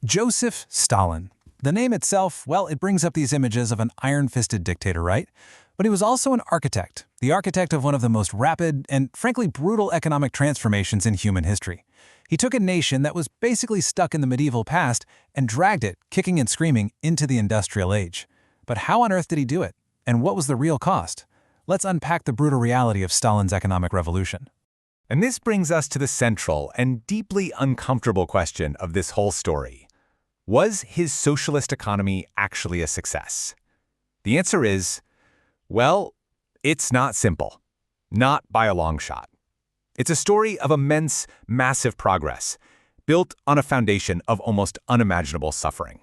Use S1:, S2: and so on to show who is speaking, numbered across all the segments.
S1: Joseph Stalin. The name itself, well, it brings up these images of an iron-fisted dictator, right? But he was also an architect, the architect of one of the most rapid and, frankly, brutal economic transformations in human history. He took a nation that was basically stuck in the medieval past and dragged it, kicking and screaming, into the industrial age. But how on earth did he do it? And what was the real cost? Let's unpack the brutal reality of Stalin's economic revolution.
S2: And this brings us to the central and deeply uncomfortable question of this whole story. Was his socialist economy actually a success? The answer is, well, it's not simple. Not by a long shot. It's a story of immense, massive progress, built on a foundation of almost unimaginable suffering.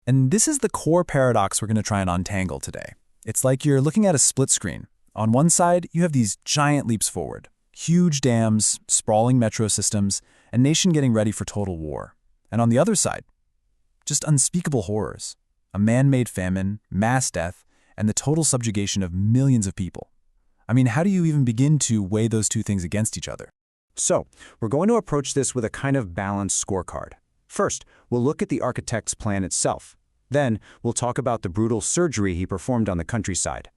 S3: And this is the core paradox we're going to try and untangle today. It's like you're looking at a split screen. On one side, you have these giant leaps forward. Huge dams, sprawling metro systems, a nation getting ready for total war. And on the other side, just unspeakable horrors. A man-made famine, mass death, and the total subjugation of millions of people. I mean, how do you even begin to weigh those two things against each other?
S4: So, we're going to approach this with a kind of balanced scorecard. First, we'll look at the architect's plan itself. Then, we'll talk about the brutal surgery he performed on the countryside.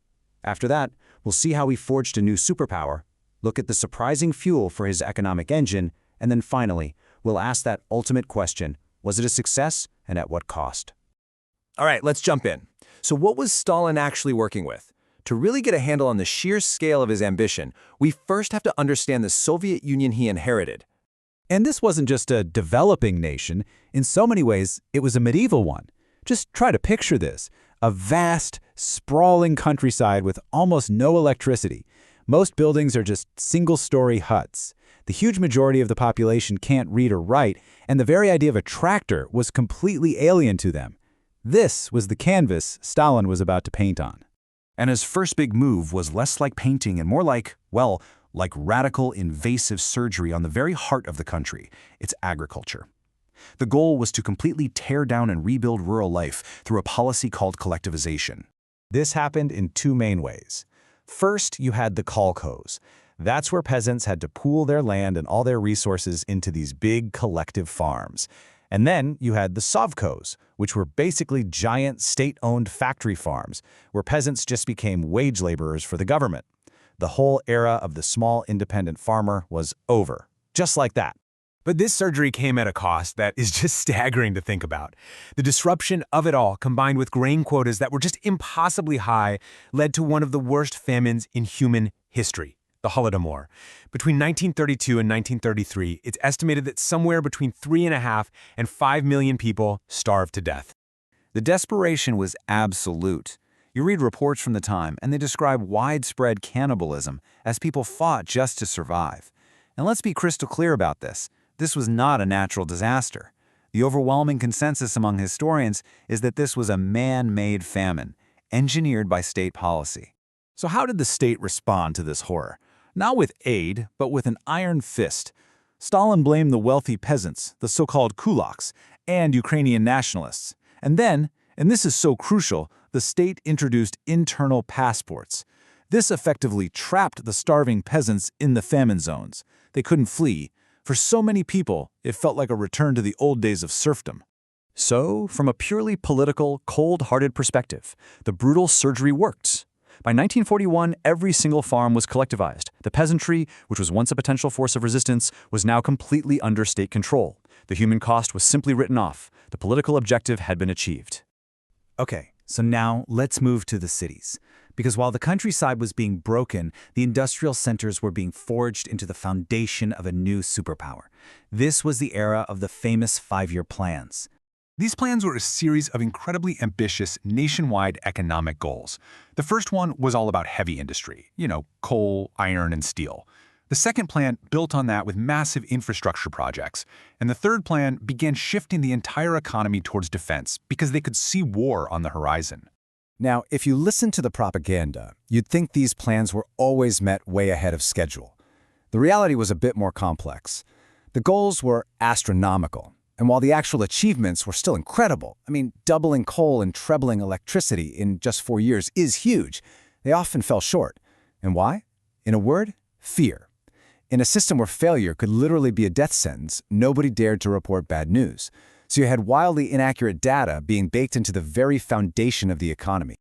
S4: After that, we'll see how he forged a new superpower, look at the surprising fuel for his economic engine, and then finally, we'll ask that ultimate question, was it a success, and at what cost?
S5: All right, let's jump in. So what was Stalin actually working with? To really get a handle on the sheer scale of his ambition, we first have to understand the Soviet Union he inherited.
S6: And this wasn't just a developing nation. In so many ways, it was a medieval one. Just try to picture this. A vast, sprawling countryside with almost no electricity. Most buildings are just single-story huts. The huge majority of the population can't read or write, and the very idea of a tractor was completely alien to them. This was the canvas Stalin was about to paint on.
S7: And his first big move was less like painting and more like, well, like radical, invasive surgery on the very heart of the country, its agriculture. The goal was to completely tear down and rebuild rural life through a policy called collectivization.
S6: This happened in two main ways. First, you had the kolkhoz. That's where peasants had to pool their land and all their resources into these big collective farms. And then you had the sovkhos, which were basically giant state-owned factory farms, where peasants just became wage laborers for the government. The whole era of the small independent farmer was over, just like that.
S2: But this surgery came at a cost that is just staggering to think about. The disruption of it all, combined with grain quotas that were just impossibly high, led to one of the worst famines in human history, the Holodomor. Between 1932 and 1933, it's estimated that somewhere between 3.5 and 5 million people starved to death.
S4: The desperation was absolute. You read reports from the time, and they describe widespread cannibalism as people fought just to survive. And let's be crystal clear about this. This was not a natural disaster. The overwhelming consensus among historians is that this was a man-made famine, engineered by state policy.
S6: So how did the state respond to this horror? Not with aid, but with an iron fist. Stalin blamed the wealthy peasants, the so-called kulaks, and Ukrainian nationalists. And then, and this is so crucial, the state introduced internal passports. This effectively trapped the starving peasants in the famine zones. They couldn't flee. For so many people, it felt like a return to the old days of serfdom.
S4: So, from a purely political, cold-hearted perspective, the brutal surgery worked. By 1941, every single farm was collectivized. The peasantry, which was once a potential force of resistance, was now completely under state control. The human cost was simply written off. The political objective had been achieved.
S6: Okay, so now let's move to the cities. Because while the countryside was being broken, the industrial centers were being forged into the foundation of a new superpower. This was the era of the famous 5-year plans.
S2: These plans were a series of incredibly ambitious nationwide economic goals. The first one was all about heavy industry, coal, iron, and steel. The second plan built on that with massive infrastructure projects. And the third plan began shifting the entire economy towards defense because they could see war on the horizon.
S3: Now, if you listen to the propaganda, you'd think these plans were always met way ahead of schedule. The reality was a bit more complex. The goals were astronomical, and while the actual achievements were still incredible, doubling coal and trebling electricity in just 4 years is huge, they often fell short. And why? In a word, fear. In a system where failure could literally be a death sentence, nobody dared to report bad news.
S4: So you had wildly inaccurate data being baked into the very foundation of the economy.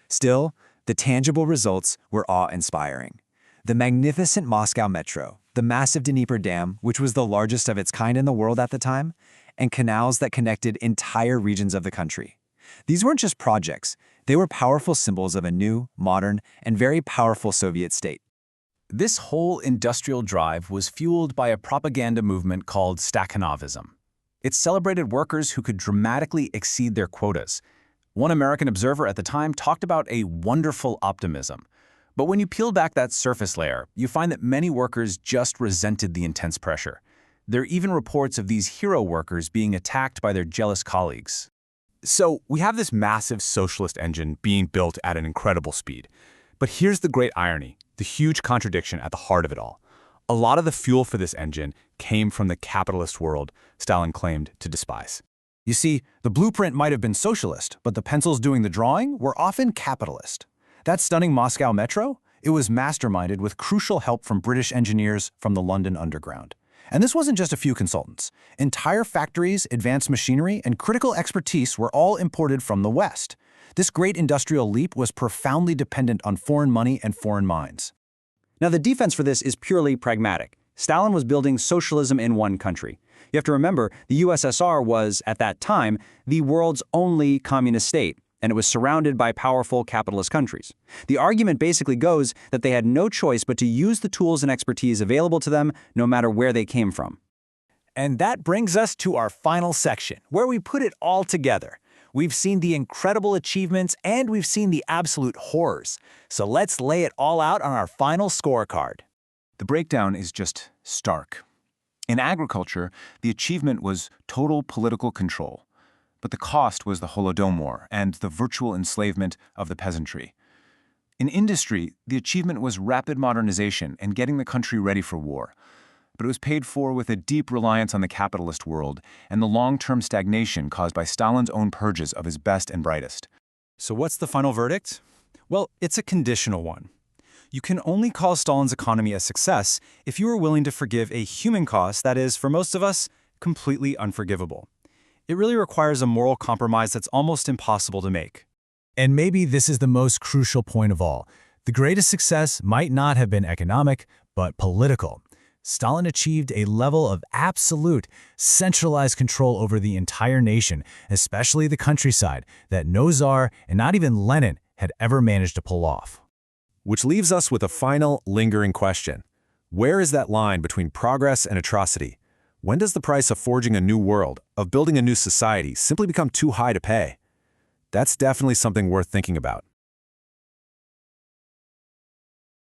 S3: Still, the tangible results were awe-inspiring. The magnificent Moscow Metro, the massive Dnieper Dam, which was the largest of its kind in the world at the time, and canals that connected entire regions of the country. These weren't just projects, they were powerful symbols of a new, modern, and very powerful Soviet state.
S1: This whole industrial drive was fueled by a propaganda movement called Stakhanovism. It celebrated workers who could dramatically exceed their quotas. One American observer at the time talked about a wonderful optimism. But when you peel back that surface layer, you find that many workers just resented the intense pressure. There are even reports of these hero workers being attacked by their jealous colleagues.
S2: So we have this massive socialist engine being built at an incredible speed. But here's the great irony, the huge contradiction at the heart of it all. A lot of the fuel for this engine came from the capitalist world Stalin claimed to despise.
S7: You see, the blueprint might have been socialist, but the pencils doing the drawing were often capitalist. That stunning Moscow Metro, it was masterminded with crucial help from British engineers from the London Underground. And this wasn't just a few consultants. Entire factories, advanced machinery, and critical expertise were all imported from the West. This great industrial leap was profoundly dependent on foreign money and foreign minds.
S4: Now, the defense for this is purely pragmatic. Stalin was building socialism in one country. You have to remember, the USSR was, at that time, the world's only communist state, and it was surrounded by powerful capitalist countries. The argument basically goes that they had no choice but to use the tools and expertise available to them no matter where they came from.
S3: And that brings us to our final section, where we put it all together. We've seen the incredible achievements and we've seen the absolute horrors. So let's lay it all out on our final scorecard.
S2: The breakdown is just stark. In agriculture, the achievement was total political control. But the cost was the Holodomor and the virtual enslavement of the peasantry. In industry, the achievement was rapid modernization and getting the country ready for war. But it was paid for with a deep reliance on the capitalist world and the long-term stagnation caused by Stalin's own purges of his best and brightest.
S3: So what's the final verdict? Well, it's a conditional one. You can only call Stalin's economy a success if you are willing to forgive a human cost that is, for most of us, completely unforgivable. It really requires a moral compromise that's almost impossible to make.
S1: And maybe this is the most crucial point of all. The greatest success might not have been economic, but political. Stalin achieved a level of absolute, centralized control over the entire nation, especially the countryside, that no Tsar and not even Lenin had ever managed to pull off.
S2: Which leaves us with a final, lingering question. Where is that line between progress and atrocity? When does the price of forging a new world, of building a new society, simply become too high to pay? That's definitely something worth thinking about.